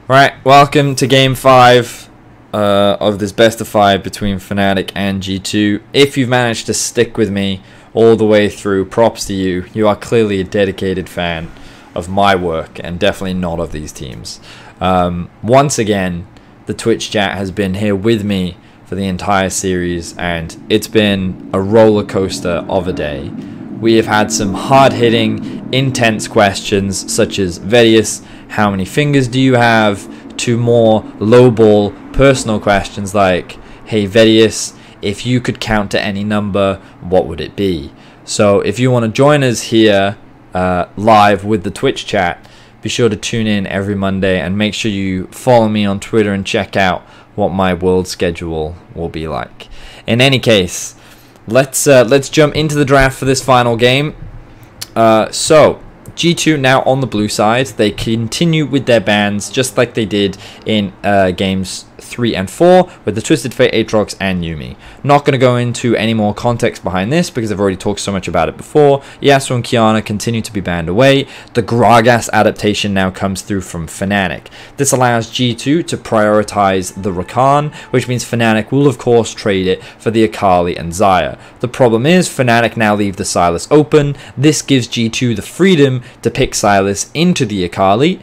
Right, welcome to Game 5 of this best of 5 between Fnatic and G2. If you've managed to stick with me all the way through, props to you. You are clearly a dedicated fan of my work and definitely not of these teams. Once again, the Twitch chat has been here with me for the entire series, and it's been a roller coaster of a day. We have had some hard-hitting, intense questions such as, Vedius, how many fingers do you have? To more low-ball, personal questions like, hey Vedius, if you could count to any number, what would it be? So if you want to join us here live with the Twitch chat, be sure to tune in every Monday and make sure you follow me on Twitter and check out what my world schedule will be like. In any case, let's jump into the draft for this final game. So G2 now on the blue side. They continue with their bans just like they did in games 3 and 4 with the Twisted Fate, Aatrox, and Yuumi. Not going to go into any more context behind this because I've already talked so much about it before. Yasuo and Qiyana continue to be banned away. The Gragas adaptation now comes through from Fnatic. This allows G2 to prioritize the Rakan, which means Fnatic will of course trade it for the Akali and Xayah. The problem is Fnatic now leave the Sylas open. This gives G2 the freedom to pick Sylas into the Akali,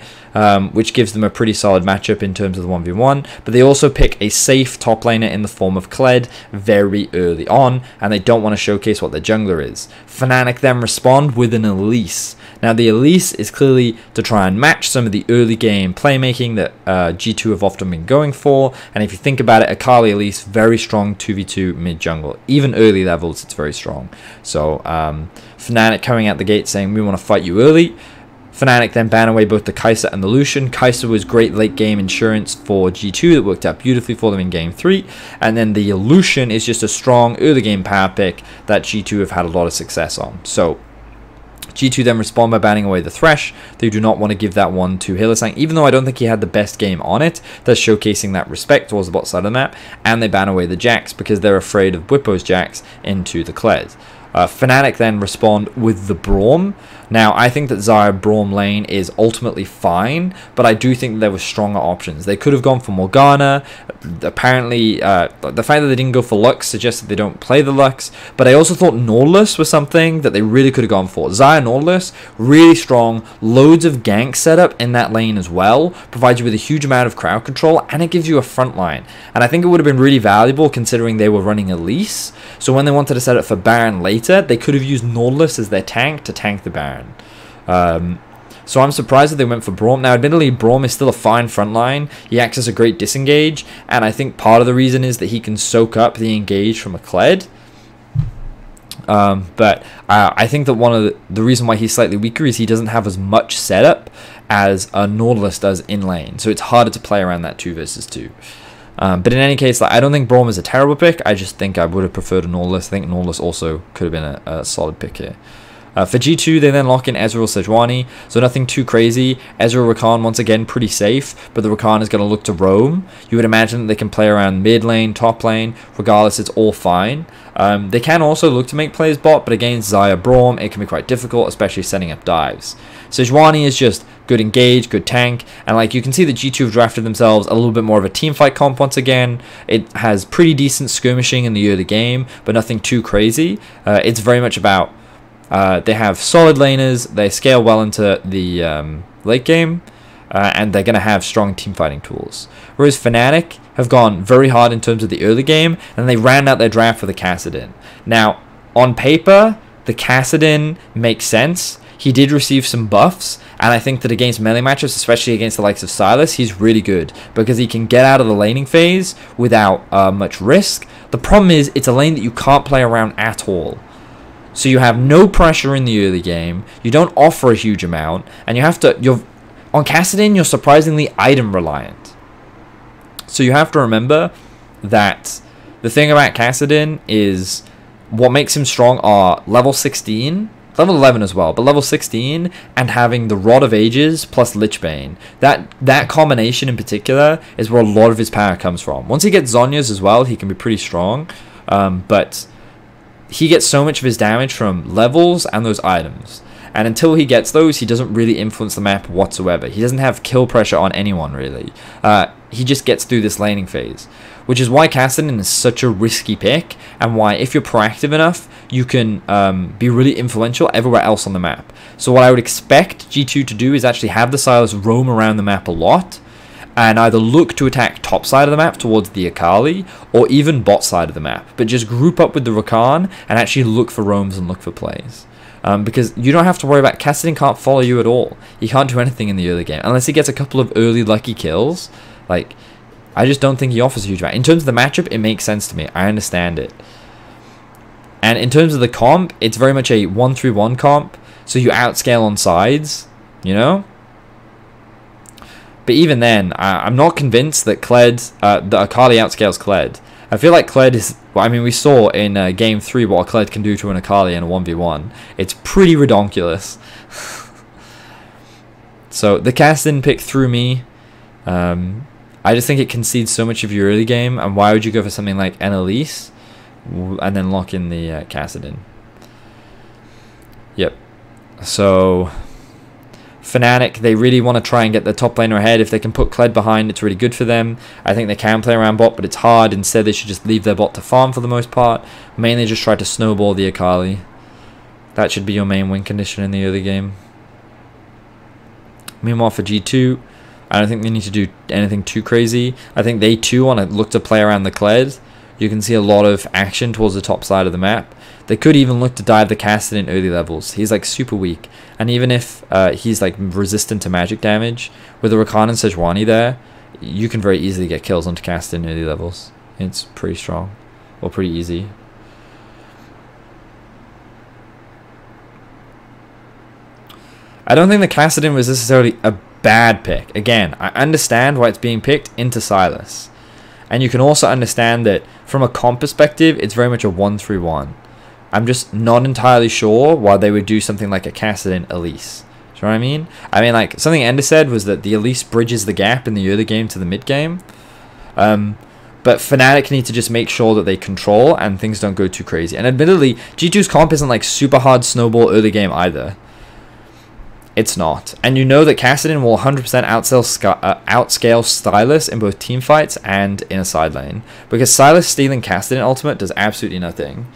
which gives them a pretty solid matchup in terms of the 1v1, but they also pick a safe top laner in the form of Kled very early on, and they don't want to showcase what their jungler is. Fnatic then respond with an Elise. Now the Elise is clearly to try and match some of the early game playmaking that G2 have often been going for, and if you think about it, Akali Elise, very strong 2v2 mid jungle. Even early levels, it's very strong. So Fnatic coming out the gate saying, we want to fight you early. Fnatic then ban away both the Kai'Sa and the Lucian. Kai'Sa was great late game insurance for G2 that worked out beautifully for them in game 3. And then the Lucian is just a strong early game power pick that G2 have had a lot of success on. So G2 then respond by banning away the Thresh. They do not want to give that one to Hylissang, even though I don't think he had the best game on it. They're showcasing that respect towards the bot side of the map. And they ban away the Jax because they're afraid of Bwipo's Jax into the Kled. Fnatic then respond with the Braum. Now, I think that Xayah Braum lane is ultimately fine, but I do think that there were stronger options. They could have gone for Morgana. Apparently, the fact that they didn't go for Lux suggests that they don't play the Lux, but I also thought Nautilus was something that they really could have gone for. Xayah Nautilus, really strong, loads of gank setup in that lane as well, provides you with a huge amount of crowd control, and it gives you a front line. And I think it would have been really valuable considering they were running Elise, so when they wanted to set up for Baron later, they could have used Nautilus as their tank to tank the Baron. So I'm surprised that they went for Braum. Now, admittedly, Braum is still a fine front line. He acts as a great disengage, and I think part of the reason is that he can soak up the engage from a Kled. But I think that one of the reason why he's slightly weaker is he doesn't have as much setup as a Nautilus does in lane, so it's harder to play around that 2 versus 2. But in any case, I don't think Braum is a terrible pick. I just think I would have preferred a Nautilus. I think Nautilus also could have been a solid pick here. For G2, they then lock in Ezreal Sejuani, so nothing too crazy. Ezreal Rakan, once again, pretty safe, but the Rakan is going to look to roam. You would imagine that they can play around mid lane, top lane. Regardless, it's all fine. They can also look to make plays bot, but against Xayah Braum, it can be quite difficult, especially setting up dives. Sejuani is just good engage, good tank, and like you can see that G2 have drafted themselves a little bit more of a teamfight comp once again. It has pretty decent skirmishing in the early game, but nothing too crazy. It's very much about they have solid laners, they scale well into the late game, and they're going to have strong teamfighting tools. Whereas Fnatic have gone very hard in terms of the early game, and they ran out their draft for the Kassadin. Now, on paper, the Kassadin makes sense. He did receive some buffs, and I think that against melee matchups, especially against the likes of Sylas, he's really good because he can get out of the laning phase without much risk. The problem is it's a lane that you can't play around at all. So you have no pressure in the early game, you don't offer a huge amount, and on Kassadin, you're surprisingly item reliant. So you have to remember that the thing about Kassadin is what makes him strong are level 16, level 11 as well, but level 16 and having the Rod of Ages plus Lichbane. That combination in particular is where a lot of his power comes from. Once he gets Zhonya's as well, he can be pretty strong, but he gets so much of his damage from levels and those items. And until he gets those, he doesn't really influence the map whatsoever. He doesn't have kill pressure on anyone, really. He just gets through this laning phase, which is why Kassadin is such a risky pick, and why, if you're proactive enough, you can be really influential everywhere else on the map. So what I would expect G2 to do is actually have the Sylas roam around the map a lot, and either look to attack top side of the map towards the Akali, or even bot side of the map, but just group up with the Rakan and actually look for roams and look for plays. Because you don't have to worry about Kassadin can't follow you at all. He can't do anything in the early game unless he gets a couple of early lucky kills. Like, I just don't think he offers a huge amount. In terms of the matchup, it makes sense to me. I understand it. And in terms of the comp, it's very much a 1-3-1 comp, so you outscale on sides, you know? But even then, I'm not convinced that that Akali outscales Kled. I feel like Kled is... Well, I mean, we saw in Game 3 what Kled can do to an Akali in a 1v1. It's pretty redonkulous. So, the Kassadin pick threw me. I just think it concedes so much of your early game, and why would you go for something like an Elise and then lock in the Kassadin? Yep. So... Fnatic, they really want to try and get the top laner ahead. If they can put Kled behind, it's really good for them. I think they can play around bot, but it's hard. Instead, they should just leave their bot to farm for the most part. Mainly just try to snowball the Akali. That should be your main win condition in the early game. Meanwhile, for G2, I don't think they need to do anything too crazy. I think they too want to look to play around the Kled. You can see a lot of action towards the top side of the map. They could even look to dive the Kassadin in early levels. He's like super weak. And even if he's like resistant to magic damage, with the Rakan and Sejuani there, you can very easily get kills onto Kassadin in early levels. It's pretty strong. Or pretty easy. I don't think the Kassadin was necessarily a bad pick. Again, I understand why it's being picked into Sylas. And you can also understand that from a comp perspective, it's very much a 1-3-1. I'm just not entirely sure why they would do something like a Kassadin Elise. Do you know what I mean? I mean, like, something Ender said was that the Elise bridges the gap in the early game to the mid game. But Fnatic need to just make sure that they control and things don't go too crazy. And admittedly, G2's comp isn't like super hard snowball early game either. It's not. And you know that Kassadin will 100% outscale Sylas in both team fights and in a side lane. Because Sylas stealing Kassadin ultimate does absolutely nothing.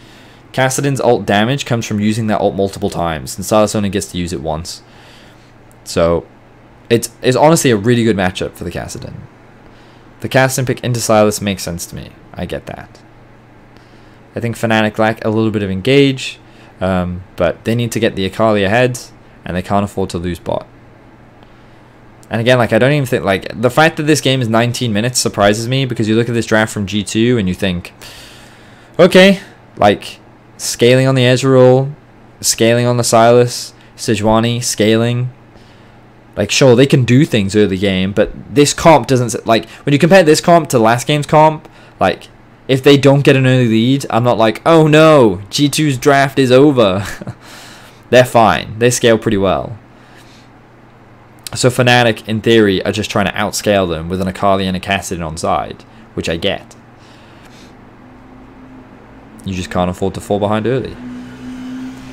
Kassadin's ult damage comes from using that ult multiple times, and Sylas only gets to use it once. So, it's honestly a really good matchup for the Kassadin. The Kassadin pick into Sylas makes sense to me. I get that. I think Fnatic lack a little bit of engage, but they need to get the Akali ahead, and they can't afford to lose bot. And again, like, I don't even think, like, the fact that this game is 19 minutes surprises me, because you look at this draft from G2 and you think, okay, like, scaling on the Ezreal, scaling on the Sylas, Sejuani, scaling. Like, sure, they can do things early game, but this comp doesn't... Like, when you compare this comp to last game's comp, like, if they don't get an early lead, I'm not like, oh no, G2's draft is over. They're fine. They scale pretty well. So Fnatic, in theory, are just trying to outscale them with an Akali and a Kassadin on side, which I get. You just can't afford to fall behind early.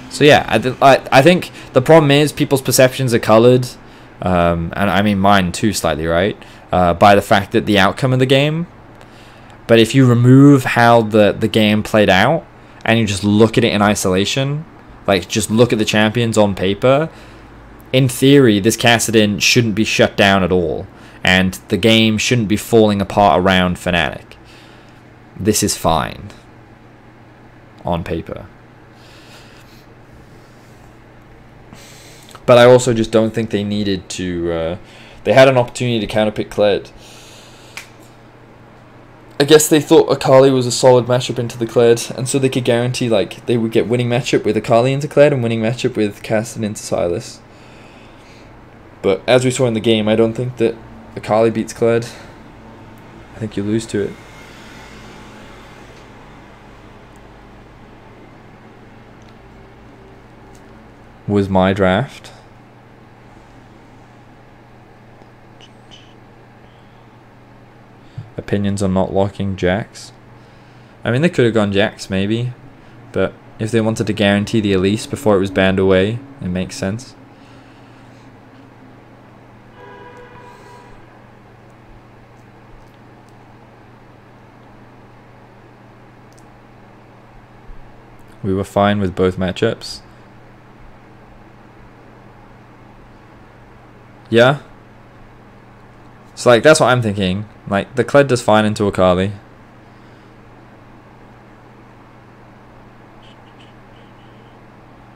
So yeah, I think the problem is people's perceptions are colored, and I mean mine too slightly, right? By the fact that the outcome of the game. But if you remove how the game played out, and you just look at it in isolation, like just look at the champions on paper, in theory, this Kassadin shouldn't be shut down at all, and the game shouldn't be falling apart around Fnatic. This is fine. On paper. But I also just don't think they needed to... they had an opportunity to counterpick Kled. I guess they thought Akali was a solid matchup into the Kled, and so they could guarantee, like, they would get winning matchup with Akali into Kled and winning matchup with Kassadin into Sylas. But as we saw in the game, I don't think that Akali beats Kled. I think you lose to it. Was my draft. Opinions on not locking Jax. I mean, they could have gone Jax maybe, but if they wanted to guarantee the Elise before it was banned away, It makes sense. We were fine with both matchups. Yeah. So like that's what I'm thinking. Like the Kled does fine into Akali.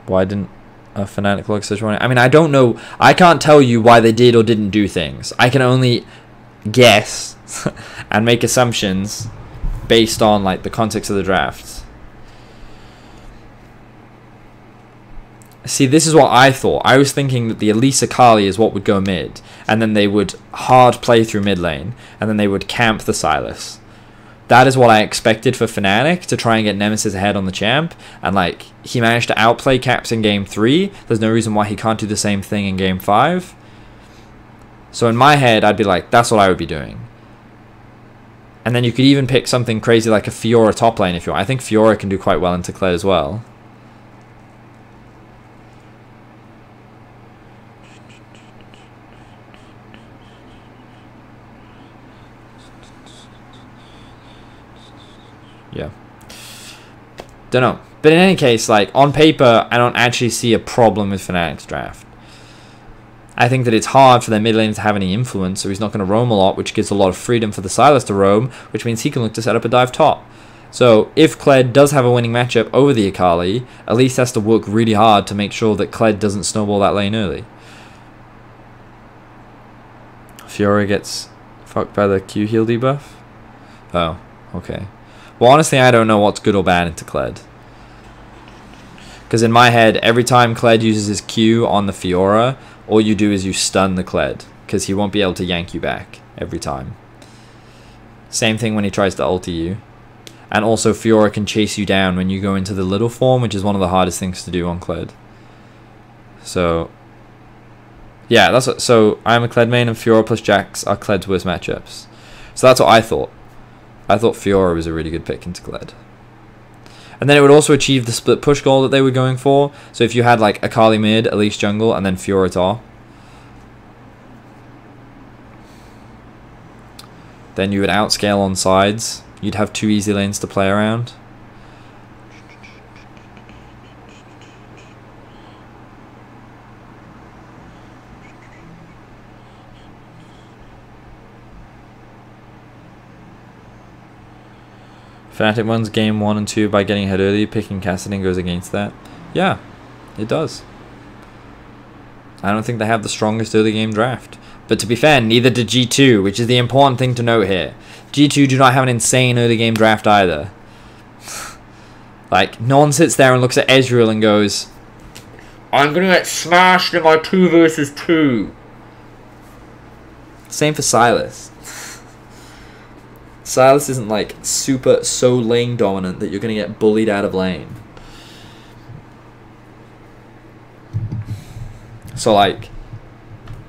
Why didn't a Fnatic look such one? I mean, I don't know. I can't tell you why they did or didn't do things. I can only guess and make assumptions based on like the context of the draft. See, this is what I thought. I was thinking that the Elise Akali is what would go mid, and then they would hard play through mid lane, and then they would camp the Sylas. That is what I expected for Fnatic, to try and get Nemesis ahead on the champ, and like, he managed to outplay Caps in game 3. There's no reason why he can't do the same thing in game 5. So in my head, I'd be like, that's what I would be doing. And then you could even pick something crazy like a Fiora top lane if you want. I think Fiora can do quite well into Kled as well. Yeah. Don't know. But in any case, like, on paper, I don't actually see a problem with Fnatic's draft. I think that it's hard for their mid lane to have any influence, so he's not going to roam a lot, which gives a lot of freedom for the Sylas to roam, which means he can look to set up a dive top. So if Kled does have a winning matchup over the Akali, at least has to work really hard to make sure that Kled doesn't snowball that lane early. Fiora gets fucked by the Q heal debuff? Oh, okay. Well, honestly, I don't know what's good or bad into Kled. Because in my head, every time Kled uses his Q on the Fiora, all you do is you stun the Kled, because he won't be able to yank you back every time. Same thing when he tries to ulti you. And also Fiora can chase you down when you go into the little form, which is one of the hardest things to do on Kled. So, yeah, that's what, so I'm a Kled main, and Fiora plus Jax are Kled's worst matchups. So that's what I thought. I thought Fiora was a really good pick into Kled. And then it would also achieve the split push goal that they were going for. So if you had like Akali mid, Elise jungle, and then Fiora top, then you would outscale on sides. You'd have 2 easy lanes to play around. Fnatic wins game 1 and 2 by getting ahead early. Picking Kassadin goes against that. Yeah, it does. I don't think they have the strongest early game draft. But to be fair, neither did G2, which is the important thing to note here. G2 do not have an insane early game draft either. Like, no one sits there and looks at Ezreal and goes, I'm going to get smashed in my 2 versus 2. Same for Sylas. Sylas isn't like so lane dominant that you're going to get bullied out of lane. So like,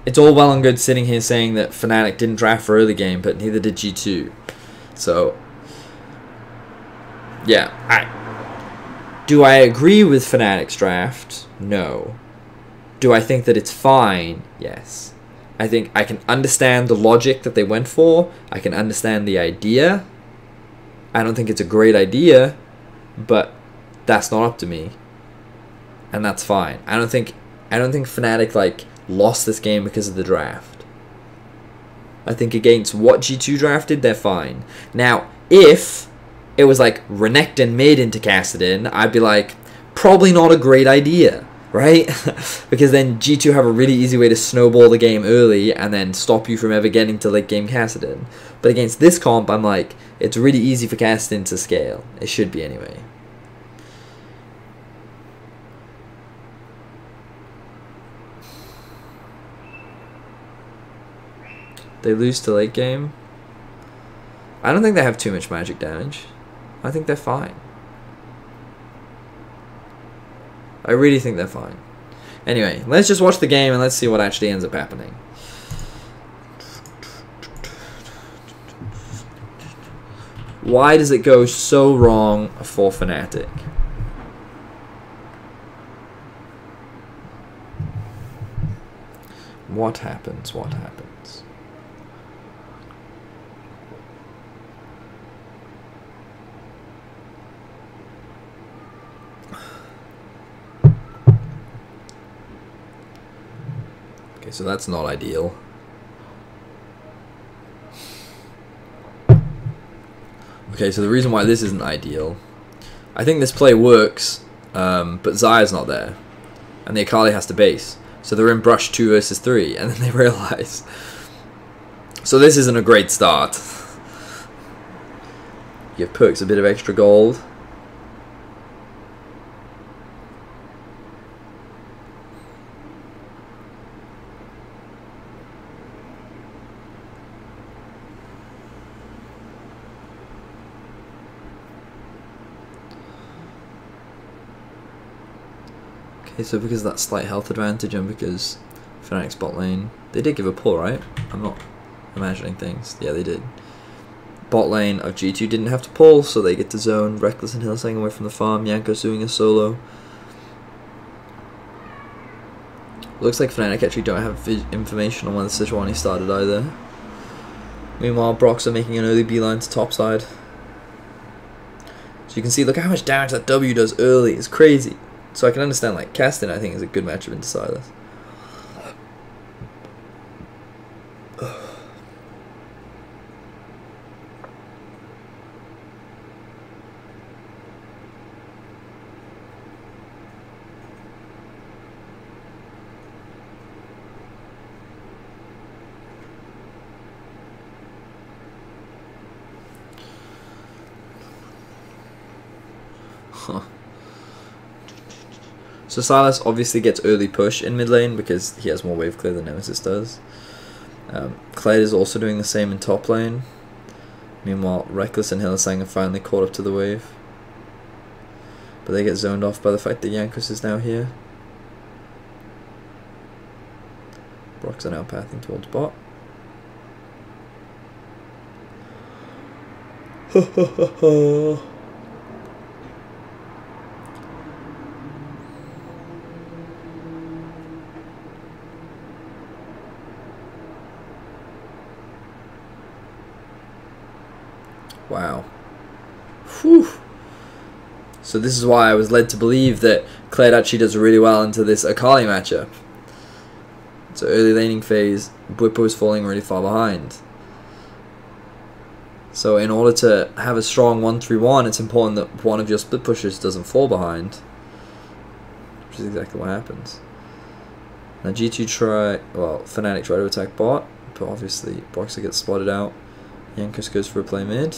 it's all well and good sitting here saying that Fnatic didn't draft for early game, but neither did G2. So, yeah. Do I agree with Fnatic's draft? No. Do I think that it's fine? Yes. I think I can understand the logic that they went for. I can understand the idea. I don't think it's a great idea, but that's not up to me. And that's fine. I don't think Fnatic like lost this game because of the draft. I think against what G2 drafted, they're fine. Now, if it was like Renekton mid into Kassadin, I'd be like, probably not a great idea, right? Because then G2 have a really easy way to snowball the game early and then stop you from ever getting to late game Kassadin. But against this comp, I'm like, it's really easy for Kassadin to scale. It should be anyway. They lose to late game. I don't think they have too much magic damage. I think they're fine. I really think they're fine. Anyway, let's just watch the game and let's see what actually ends up happening. Why does it go so wrong for Fnatic? What happens? What happens? Okay, so that's not ideal. Okay, so the reason why this isn't ideal, I think this play works, but Zaya's not there, and the Akali has to base. So they're in brush 2 versus 3, and then they realize. So this isn't a great start. Give Perks a bit of extra gold. Okay, so because of that slight health advantage and because Fnatic's bot lane, they did give a pull, right? I'm not imagining things. Yeah, they did. Bot lane of G2 didn't have to pull, so they get to zone. Reckless and Hillsang away from the farm. Yanko's doing a solo. Looks like Fnatic actually don't have information on when the Sejuani started either. Meanwhile, Brox are making an early beeline to top side. So you can see, look how much damage that W does early. It's crazy. So I can understand, like, Castin, I think, is a good matchup into Silas. Huh. So Silas obviously gets early push in mid lane because he has more wave clear than Nemesis does. Kled is also doing the same in top lane. Meanwhile, Reckless and Hillsang have finally caught up to the wave. But they get zoned off by the fact that Jankos is now here. Brox are now pathing towards bot. Wow. Whew. So this is why I was led to believe that Kled actually does really well into this Akali matchup. So early laning phase, Bwipo is falling really far behind. So in order to have a strong 1-3-1, it's important that one of your split pushers doesn't fall behind. Which is exactly what happens. Now Fnatic try to attack bot, but obviously Boxer gets spotted out. Jankos goes for a play mid.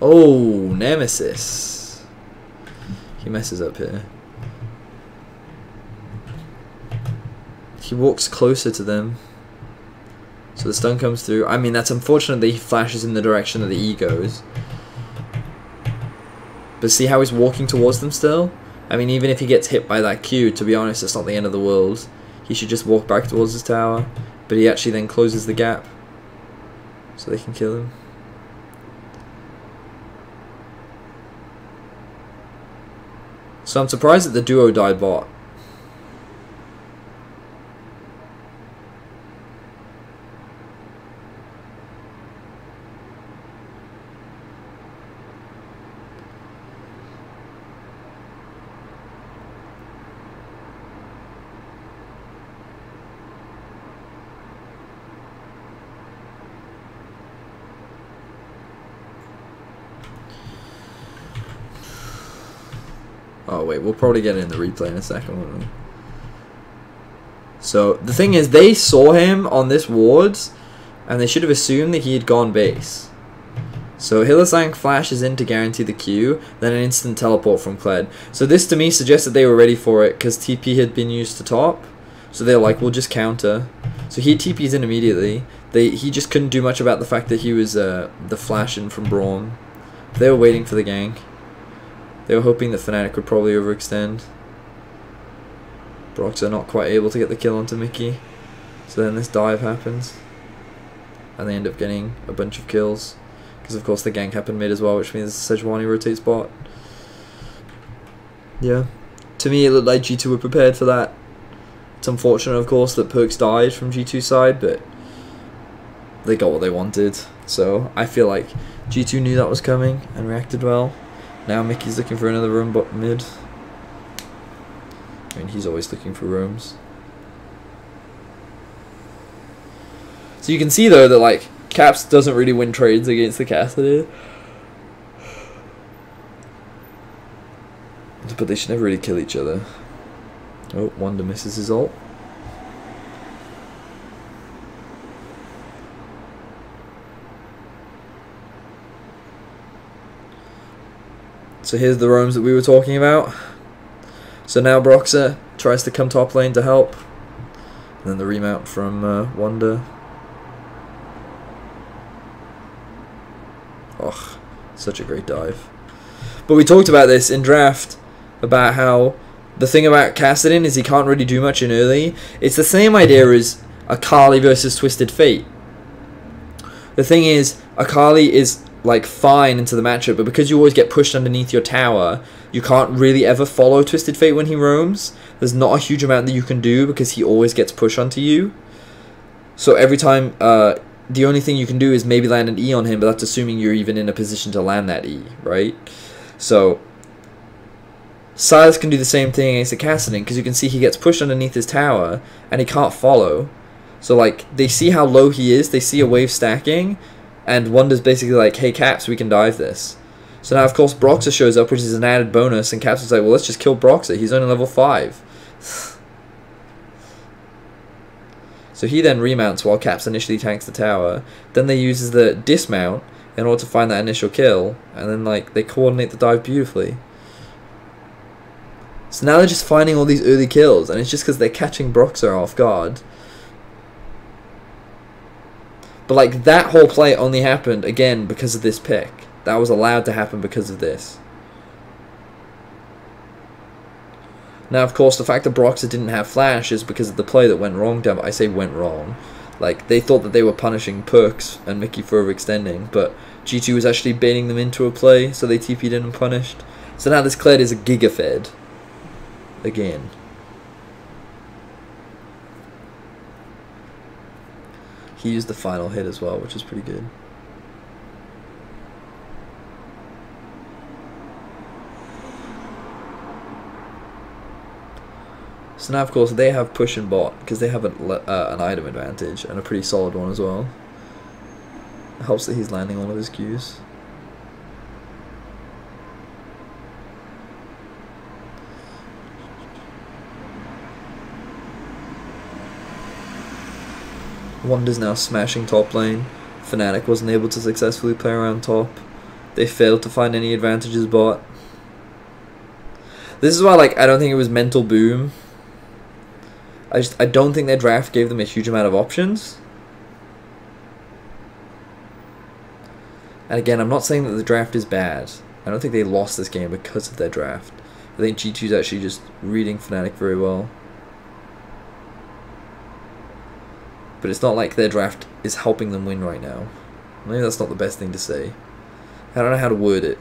Oh, Nemesis. He messes up here. He walks closer to them. So the stun comes through. I mean, that's unfortunate that he flashes in the direction that the E goes. But see how he's walking towards them still? I mean, even if he gets hit by that Q, to be honest, it's not the end of the world. He should just walk back towards his tower. But he actually then closes the gap. So they can kill him. So I'm surprised that the duo died bot. Oh wait, we'll probably get it in the replay in a second, won't we? So the thing is, they saw him on this wards, and they should have assumed that he had gone base. So Hillsang flashes in to guarantee the Q, then an instant teleport from Kled. So this to me suggests that they were ready for it, because TP had been used to top. So they're like, we'll just counter. So he TP's in immediately. He just couldn't do much about the fact that he was the flash in from Braum. They were waiting for the gank. They were hoping that Fnatic would probably overextend. Brox are not quite able to get the kill onto Mickey. So then this dive happens. And they end up getting a bunch of kills. Because of course the gank happened mid as well, which means Sejuani rotates bot. Yeah. To me it looked like G2 were prepared for that. It's unfortunate, of course, that Perks died from G2 side, but they got what they wanted. So I feel like G2 knew that was coming and reacted well. Now Mickey's looking for another roam bot mid. I mean, he's always looking for roams. So you can see, though, that, like, Caps doesn't really win trades against the Cassidy. But they should never really kill each other. Oh, Wonder misses his ult. So here's the roams that we were talking about. So now Broxah tries to come top lane to help. And then the remount from Wonder. Oh, such a great dive. But we talked about this in draft, about how the thing about Kassadin is he can't really do much in early. It's the same idea as Akali versus Twisted Fate. The thing is, Akali is like fine into the matchup, but because you always get pushed underneath your tower, you can't really ever follow Twisted Fate when he roams. There's not a huge amount that you can do because he always gets pushed onto you. So every time, the only thing you can do is maybe land an E on him, but that's assuming you're even in a position to land that E, right? So Silas can do the same thing against the Kassadin, because you can see he gets pushed underneath his tower and he can't follow. So like they see how low he is, they see a wave stacking, and Wonder's basically like, hey Caps, we can dive this. So now of course Broxah shows up, which is an added bonus, and Caps is like, well, let's just kill Broxah, he's only level 5. So he then remounts while Caps initially tanks the tower. Then they uses the dismount in order to find that initial kill, and then like they coordinate the dive beautifully. So now they're just finding all these early kills, and it's just because they're catching Broxah off guard. But like that whole play only happened again because of this pick. That was allowed to happen because of this. Now of course the fact that Broxah didn't have flash is because of the play that went wrong down. I say went wrong. Like they thought that they were punishing Perks and Mickey for overextending, but G2 was actually baiting them into a play, so they TP'd in and punished. So now this Kled is a Giga Fed. Again. He used the final hit as well, which is pretty good. So now, of course, they have push and bot because they have an item advantage, and a pretty solid one as well. It helps that he's landing all of his Qs. Wonder's now smashing top lane. Fnatic wasn't able to successfully play around top. They failed to find any advantages bot. This is why, like, I don't think it was mental boom. I don't think their draft gave them a huge amount of options. And again, I'm not saying that the draft is bad. I don't think they lost this game because of their draft. I think G2's actually just reading Fnatic very well. But it's not like their draft is helping them win right now. Maybe that's not the best thing to say. I don't know how to word it.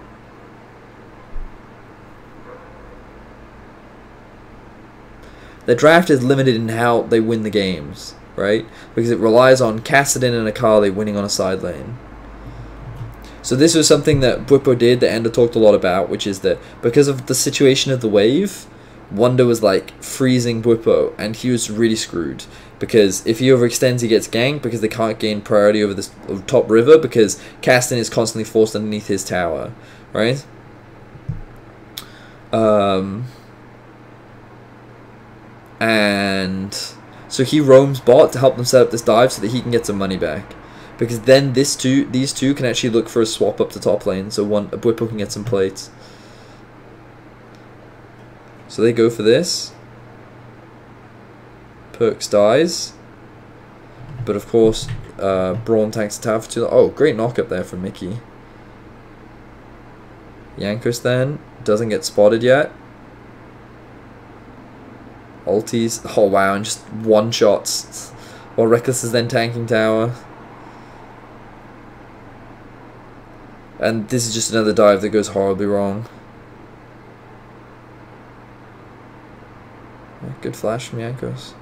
Their draft is limited in how they win the games, right? Because it relies on Kassadin and Akali winning on a side lane. So this was something that Bwipo did, that Ender talked a lot about, which is that because of the situation of the wave, Wonder was like freezing Bwipo, and he was really screwed. Because if he overextends, he gets ganked because they can't gain priority over this top river because Kassadin is constantly forced underneath his tower, right? And so he roams bot to help them set up this dive so that he can get some money back. Because then these two can actually look for a swap up to top lane, so a Bwipo can get some plates. So they go for this. Perks dies. But of course, Braun tanks the tower for 2 long. Oh, great knock up there from Mickey. Yankos then doesn't get spotted yet. Ultis. Oh wow, and just one shots. While Reckless is then tanking tower. And this is just another dive that goes horribly wrong. Good flash from Yankos.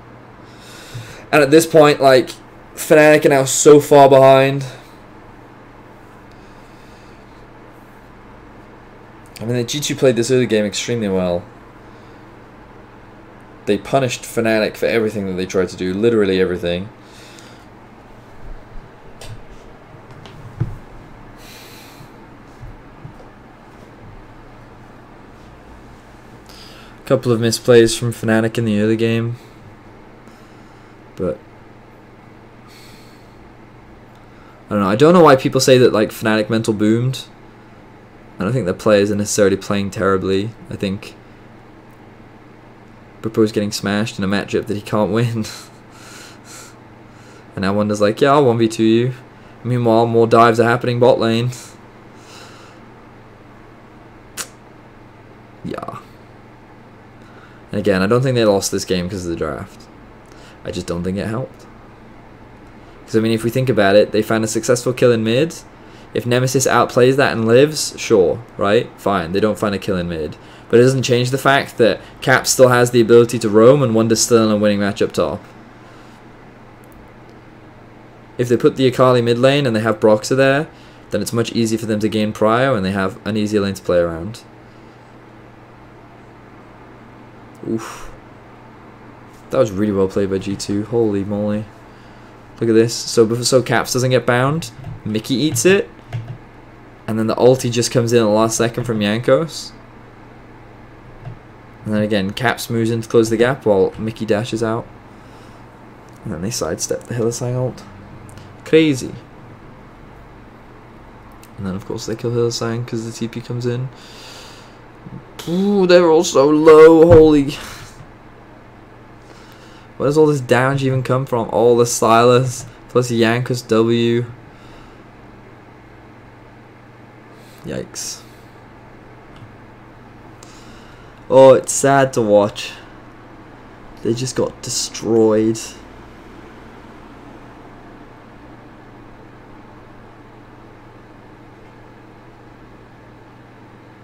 And at this point, like, Fnatic are now so far behind. I mean, the G2 played this early game extremely well. They punished Fnatic for everything that they tried to do, literally everything. A couple of misplays from Fnatic in the early game. But I don't know. I don't know why people say that like Fnatic mental boomed. I don't think their players are necessarily playing terribly. I think Bwipo's getting smashed in a matchup that he can't win. And now Wonder's like, yeah, I'll 1v2 you. Meanwhile, more dives are happening bot lane. Yeah. And again, I don't think they lost this game because of the draft. I just don't think it helped. Because, I mean, if we think about it, they found a successful kill in mid. If Nemesis outplays that and lives, sure, right? Fine, they don't find a kill in mid. But it doesn't change the fact that Cap still has the ability to roam and Wonder's still in a winning match up top. If they put the Akali mid lane and they have Broxah there, then it's much easier for them to gain prio and they have an easier lane to play around. Oof. That was really well played by G2. Holy moly. Look at this. So Caps doesn't get bound. Mickey eats it. And then the ulti just comes in at the last second from Jankos. And then again, Caps moves in to close the gap while Mickey dashes out. And then they sidestep the Hylissang ult. Crazy. And then of course they kill Hylissang because the TP comes in. Ooh, they're all so low. Holy... Where does all this damage even come from? All the Silas plus Jankos W. Yikes. Oh, it's sad to watch. They just got destroyed.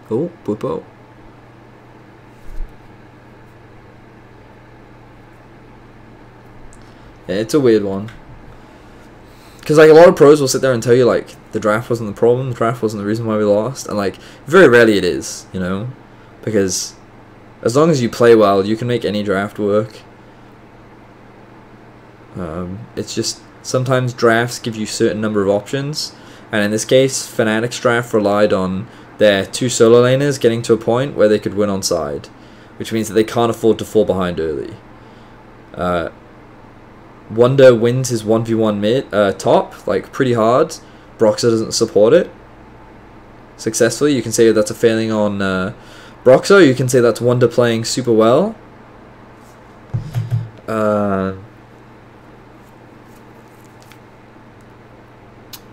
Oh, Bwipo. Yeah, it's a weird one. Because, like, a lot of pros will sit there and tell you, like, the draft wasn't the problem, the draft wasn't the reason why we lost. And, like, very rarely it is, you know? Because as long as you play well, you can make any draft work. It's just, sometimes drafts give you a certain number of options. And in this case, Fnatic's draft relied on their two solo laners getting to a point where they could win on side. Which means that they can't afford to fall behind early. Wonder wins his 1v1 mid top, like, pretty hard. Broxah doesn't support it successfully. You can say that's a failing on Broxah. You can say that's Wonder playing super well.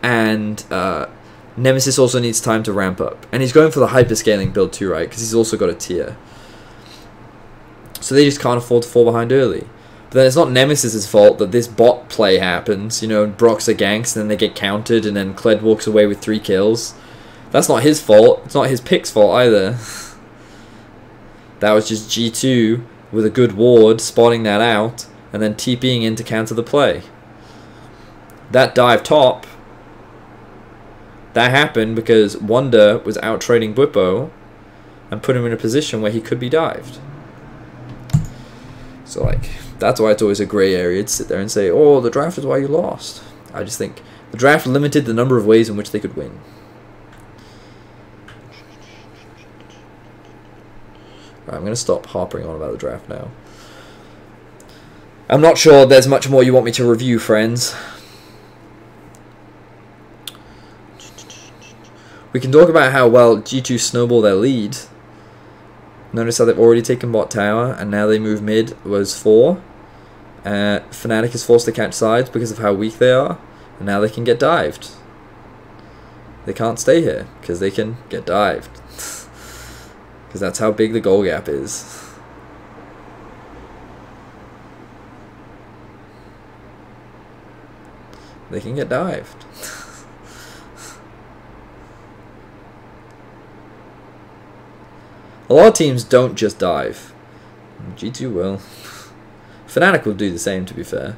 And Nemesis also needs time to ramp up. And he's going for the hyperscaling build too, right? Because he's also got a tier. So they just can't afford to fall behind early. But then it's not Nemesis's fault that this bot play happens, you know, and Broxah ganks and then they get countered and then Kled walks away with 3 kills. That's not his fault. It's not his pick's fault either. That was just G2 with a good ward spotting that out and then TPing in to counter the play. That dive top, that happened because Wonder was out trading Bwipo and put him in a position where he could be dived. So, like, that's why it's always a grey area to sit there and say, oh, the draft is why you lost. I just think the draft limited the number of ways in which they could win. Right, I'm going to stop harping on about the draft now. I'm not sure there's much more you want me to review, friends. We can talk about how well G2 snowball their lead. Notice how they've already taken bot tower, and now they move mid was 4. Fnatic is forced to catch sides because of how weak they are, and now they can get dived. They can't stay here, because they can get dived. Because that's how big the goal gap is. They can get dived. A lot of teams don't just dive. G2 will. Fnatic will do the same, to be fair.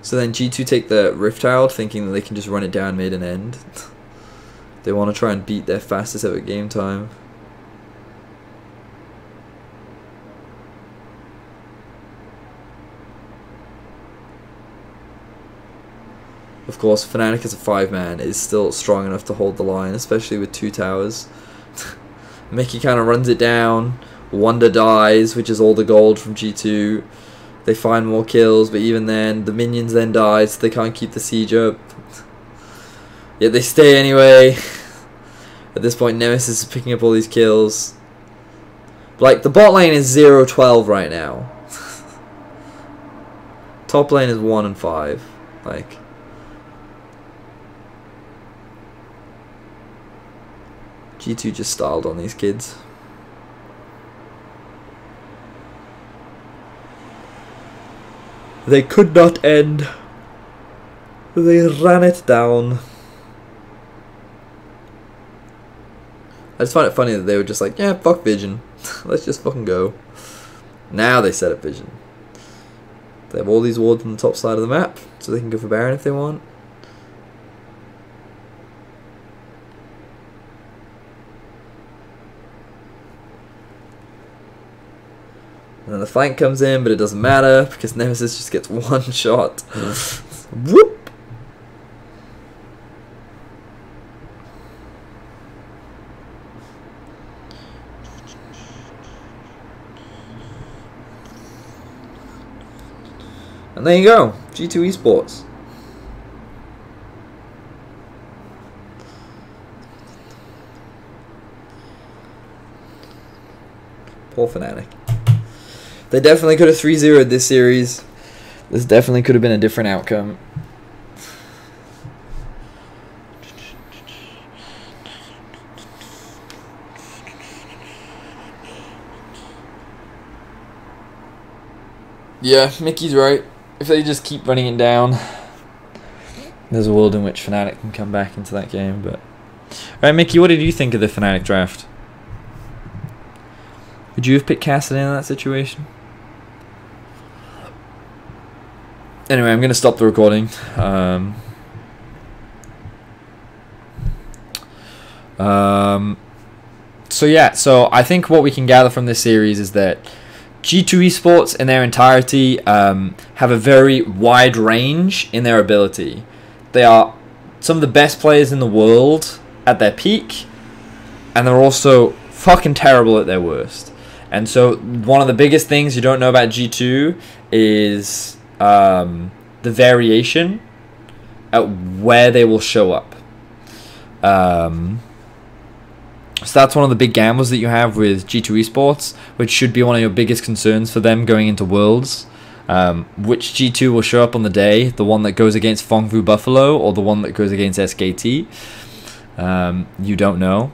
So then G2 take the Rift Herald, thinking that they can just run it down mid and end. They want to try and beat their fastest ever game time. Of course, Fnatic as a 5-man is still strong enough to hold the line, especially with 2 towers. Mickey kind of runs it down. Wonder dies, which is all the gold from G2. They find more kills, but even then, the minions then die, so they can't keep the siege up. Yet they stay anyway. At this point, Nemesis is picking up all these kills. Like, the bot lane is 0-12 right now. Top lane is 1-5. Like... G2 just styled on these kids. They could not end. They ran it down. I just find it funny that they were just like, yeah, fuck Vision. Let's just fucking go. Now they set up Vision. They have all these wards on the top side of the map, so they can go for Baron if they want. And then the flank comes in, but it doesn't matter because Nemesis just gets one shot. Whoop! And there you go, G2 Esports. Poor Fnatic. They definitely could have 3-0'd this series. This definitely could have been a different outcome. Yeah, Mickey's right. If they just keep running it down, there's a world in which Fnatic can come back into that game. But alright, Mickey, what did you think of the Fnatic draft? Would you have picked Cassidy in that situation? Anyway, I'm going to stop the recording. So yeah, so I think what we can gather from this series is that G2 Esports in their entirety have a very wide range in their ability. They are some of the best players in the world at their peak, and they're also fucking terrible at their worst. And so one of the biggest things you don't know about G2 is the variation at where they will show up. So that's one of the big gambles that you have with G2 Esports, which should be one of your biggest concerns for them going into Worlds. Which G2 will show up on the day, the one that goes against Fengvu Buffalo or the one that goes against SKT. You don't know.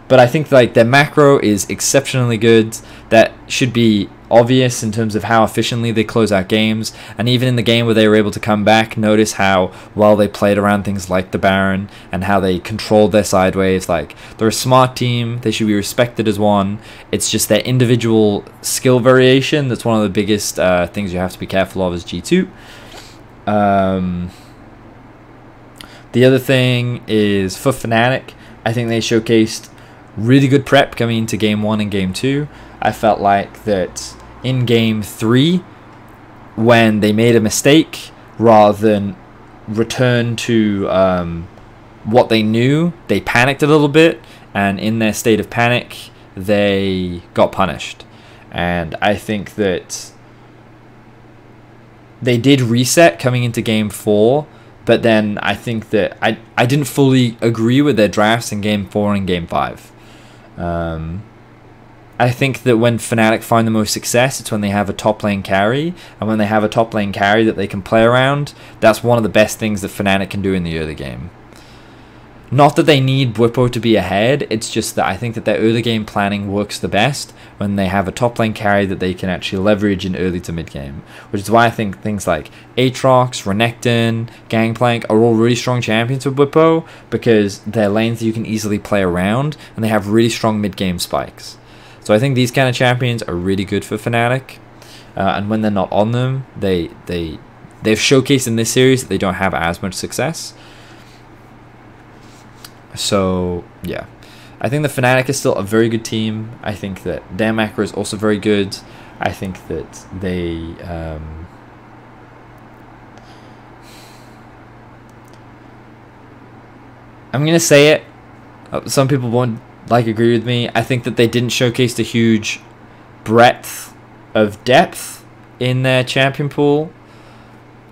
But I think like their macro is exceptionally good. That should be obvious in terms of how efficiently they close out games. And even in the game where they were able to come back, notice how well they played around things like the Baron and how they controlled their side waves. Like, they're a smart team. They should be respected as one. It's just their individual skill variation that's one of the biggest things you have to be careful of as G2. The other thing is for Fnatic, I think they showcased really good prep coming into Game 1 and Game 2. I felt like that in Game 3, when they made a mistake, rather than return to what they knew, they panicked a little bit, and in their state of panic, they got punished. And I think that they did reset coming into Game 4, but then I think that I didn't fully agree with their drafts in Game 4 and Game 5. I think that when Fnatic find the most success, it's when they have a top lane carry, and when they have a top lane carry that they can play around, that's one of the best things that Fnatic can do in the early game. Not that they need Bwipo to be ahead, it's just that I think that their early game planning works the best when they have a top lane carry that they can actually leverage in early to mid game. Which is why I think things like Aatrox, Renekton, Gangplank are all really strong champions with Bwipo, because they're lanes that you can easily play around, and they have really strong mid game spikes. So I think these kind of champions are really good for Fnatic. and when they're not on them, they've showcased in this series that they don't have as much success. So yeah, I think the Fnatic is still a very good team. I think that their macro is also very good. I think that they I'm gonna say it. Some people won't agree with me. I think that they didn't showcase the huge breadth of depth in their champion pool.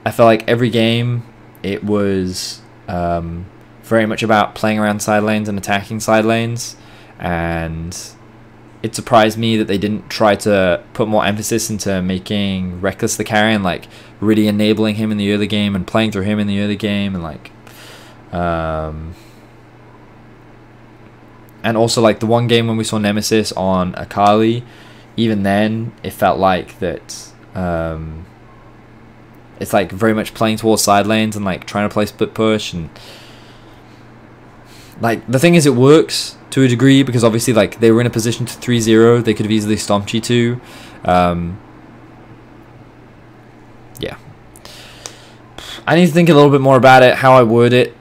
I felt like every game it was very much about playing around side lanes and attacking side lanes, and it surprised me that they didn't try to put more emphasis into making Reckless the carry and like really enabling him in the early game and playing through him in the early game, and like and also like the one game when we saw Nemesis on Akali, even then it felt like that it's like very much playing towards side lanes and like trying to play split push, and like the thing is it works to a degree because obviously like they were in a position to 3-0, they could have easily stomped G2. Yeah, I need to think a little bit more about it, how I word it.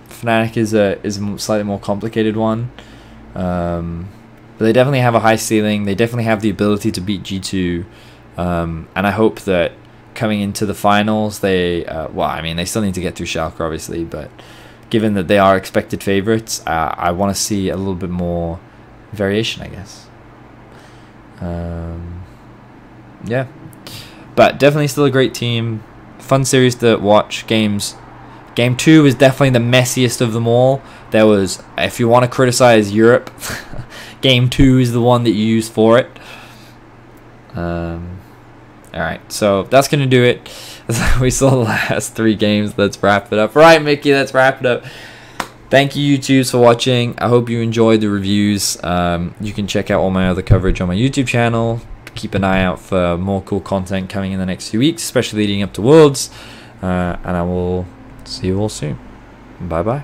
Fnatic is a slightly more complicated one, but they definitely have a high ceiling. They definitely have the ability to beat G2, and I hope that coming into the finals, they well, I mean, they still need to get through Schalke, obviously, but given that they are expected favorites, I want to see a little bit more variation, I guess. Yeah, but definitely still a great team. Fun series to watch. Game 2 is definitely the messiest of them all. There was, if you want to criticize Europe, Game 2 is the one that you use for it. Alright, so that's going to do it. We saw the last 3 games. Let's wrap it up. Right, Mickey, let's wrap it up. Thank you, YouTubers, for watching. I hope you enjoyed the reviews. You can check out all my other coverage on my YouTube channel. Keep an eye out for more cool content coming in the next few weeks, especially leading up to Worlds. And I will see you all soon. Bye-bye.